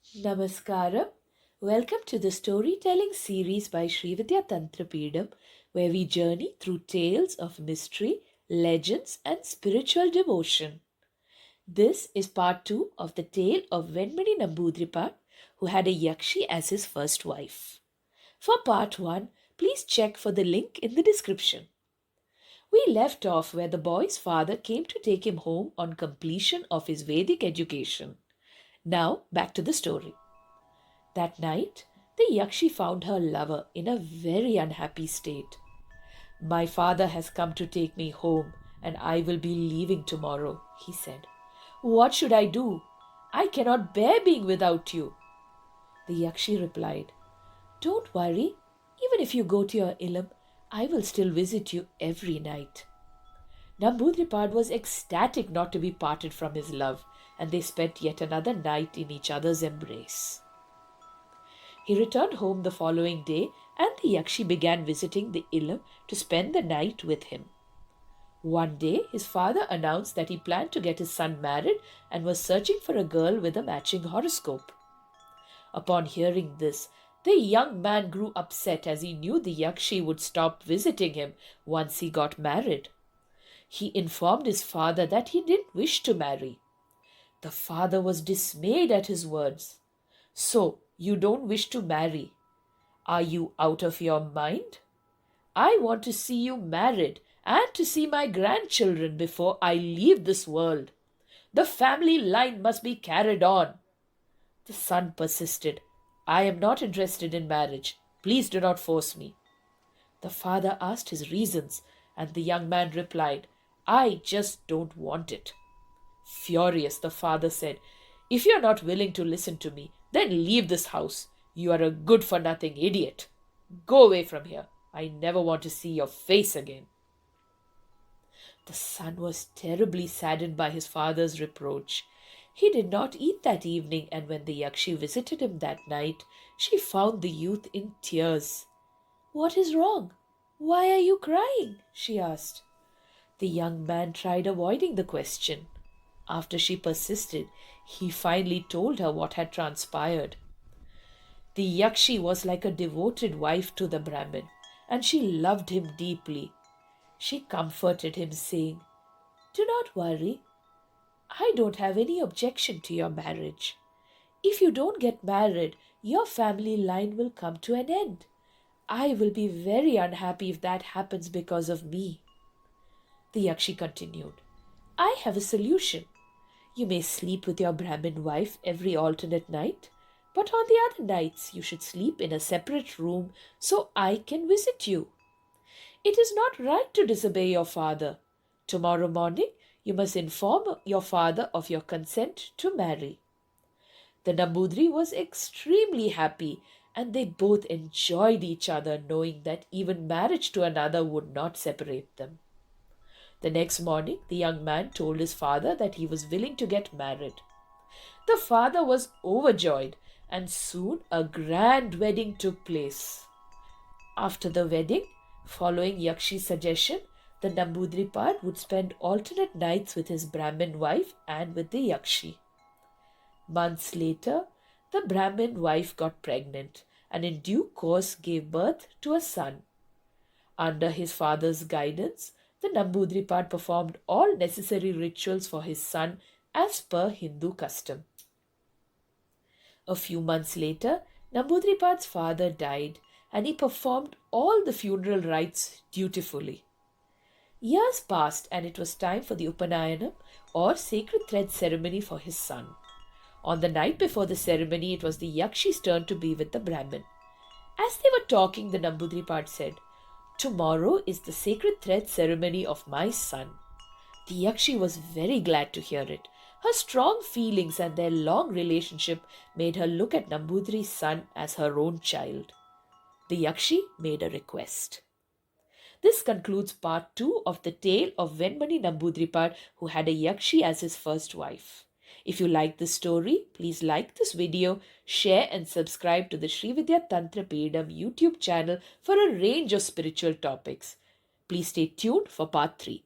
Namaskaram. Welcome to the storytelling series by Srividya Tantra Peedom, where we journey through tales of mystery, legends, and spiritual devotion. This is part 2 of the tale of Venmani Namboothiri, who had a Yakshi as his first wife. For part 1, please check for the link in the description. We left off where the boy's father came to take him home on completion of his Vedic education. Now, back to the story. That night, the Yakshi found her lover in a very unhappy state. "My father has come to take me home, and I will be leaving tomorrow," he said. "What should I do? I cannot bear being without you." The Yakshi replied, "Don't worry. Even if you go to your illam, I will still visit you every night." Namboothiri was ecstatic not to be parted from his love, and they spent yet another night in each other's embrace. He returned home the following day, and the Yakshi began visiting the illam to spend the night with him. One day, his father announced that he planned to get his son married and was searching for a girl with a matching horoscope. Upon hearing this, the young man grew upset as he knew the Yakshi would stop visiting him once he got married. He informed his father that he didn't wish to marry. The father was dismayed at his words. "So, you don't wish to marry? Are you out of your mind? I want to see you married and to see my grandchildren before I leave this world. The family line must be carried on." The son persisted. "I am not interested in marriage. Please do not force me." The father asked his reasons, and the young man replied, "I just don't want it." Furious, the father said, "If you are not willing to listen to me, then leave this house. You are a good-for-nothing idiot. Go away from here. I never want to see your face again." The son was terribly saddened by his father's reproach. He did not eat that evening, and when the Yakshi visited him that night, she found the youth in tears. "What is wrong? Why are you crying?" she asked. The young man tried avoiding the question. After she persisted, he finally told her what had transpired. The Yakshi was like a devoted wife to the Brahmin, and she loved him deeply. She comforted him, saying, "Do not worry. I don't have any objection to your marriage. If you don't get married, your family line will come to an end. I will be very unhappy if that happens because of me." The Yakshi continued, "I have a solution. You may sleep with your Brahmin wife every alternate night, but on the other nights you should sleep in a separate room so I can visit you. It is not right to disobey your father. Tomorrow morning you must inform your father of your consent to marry." The Namboothiri was extremely happy, and they both enjoyed each other, knowing that even marriage to another would not separate them. The next morning, the young man told his father that he was willing to get married. The father was overjoyed, and soon a grand wedding took place. After the wedding, following Yakshi's suggestion, the Namboothiri would spend alternate nights with his Brahmin wife and with the Yakshi. Months later, the Brahmin wife got pregnant and in due course gave birth to a son. Under his father's guidance, the Namboothiri performed all necessary rituals for his son as per Hindu custom. A few months later, Namboothiri's father died, and he performed all the funeral rites dutifully. Years passed, and it was time for the Upanayanam, or sacred thread ceremony, for his son. On the night before the ceremony, it was the Yakshi's turn to be with the Brahmin. As they were talking, the Namboothiri said, "Tomorrow is the sacred thread ceremony of my son." The Yakshi was very glad to hear it. Her strong feelings and their long relationship made her look at Namboothiri's son as her own child. The Yakshi made a request. This concludes part 2 of the tale of Venmani Namboothiri, who had a Yakshi as his first wife. If you like this story, please like this video, share and subscribe to the Srividya Tantra Peedom YouTube channel for a range of spiritual topics. Please stay tuned for part 3.